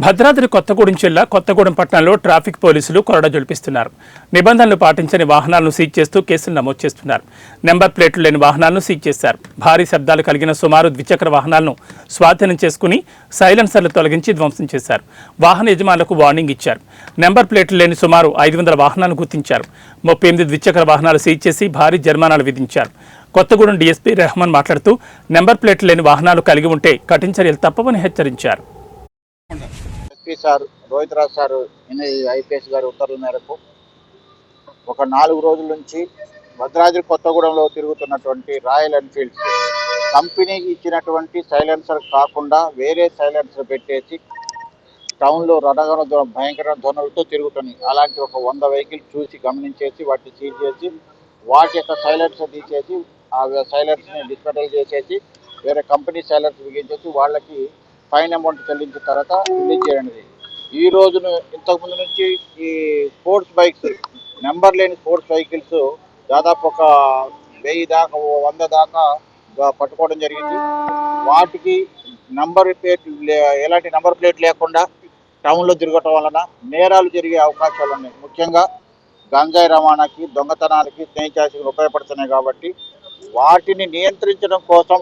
భద్రాద్రి కొత్తగూడెం జిల్లా కొత్తగూడెం పట్టణంలో ట్రాఫిక్ పోలీసులు కొరడ జొలిపిస్తున్నారు. నిబంధనలు పాటించని వాహనాలను సీజ్ చేస్తూ కేసులు నమోదు చేస్తున్నారు. నెంబర్ ప్లేట్లు లేని వాహనాలను సీజ్ చేశారు. భారీ శబ్దాలు కలిగిన సుమారు ద్విచక్ర వాహనాలను స్వాధీనం చేసుకుని సైలెన్సర్లు తొలగించి ధ్వంసం చేశారు. వాహన యజమానులకు వార్నింగ్ ఇచ్చారు. నెంబర్ ప్లేట్లు లేని సుమారు 500 వాహనాలను గుర్తించారు. 38 ద్విచక్ర వాహనాలు సీజ్ చేసి భారీ జరిమానాలు విధించారు. కొత్తగూడెం డీఎస్పీ రెహమాన్ మాట్లాడుతూ నెంబర్ ప్లేట్లు లేని వాహనాలు కలిగి ఉంటే కఠిన చర్యలు తప్పవని హెచ్చరించారు. Sir Rohit Raj sir IPS గారి ఉత్తర్వుల మేరకు ఒక 4 రోజుల నుంచి భద్రాద్రి కొత్తగూడెంలో తిరుగుతున్నటువంటి రాయల్ ఎన్ఫీల్డ్స్ కంపెనీకి ఇచ్చినటువంటి సైలెన్సర్ కాకుండా వేరే సైలెన్సర్ పెట్టేసి టౌన్లో రణగణ భయంకర ధ్వనులతో తిరుగుతున్నాయి. అలాంటి ఒక 100 వెహికల్స్ చూసి గమనించేసి వాటిని సీజ్ చేసి వాటి యొక్క సైలెన్సర్ తీసేసి ఆ సైలెన్స్ని డిస్మెటల్ చేసేసి వేరే కంపెనీ సైలెన్స్ బిగించేసి వాళ్ళకి ఫైన్ అమౌంట్ చెల్లించిన తర్వాత రిలీజ్ చేయండి. ఈ రోజును ఇంతకుముందు నుంచి ఈ స్పోర్ట్స్ బైక్స్ నెంబర్ లేని స్పోర్ట్స్ వెహికల్స్ దాదాపు ఒక 1000 దాకా 100 దాకా పట్టుకోవడం జరిగింది. వాటికి ఎలాంటి నంబర్ ప్లేట్ లేకుండా టౌన్లో తిరగటం వలన నేరాలు జరిగే అవకాశాలు ఉన్నాయి. ముఖ్యంగా గంజాయి రవాణాకి, దొంగతనాలకి, స్నేహితులకు ఉపయోగపడుతున్నాయి. కాబట్టి వాటిని నియంత్రించడం కోసం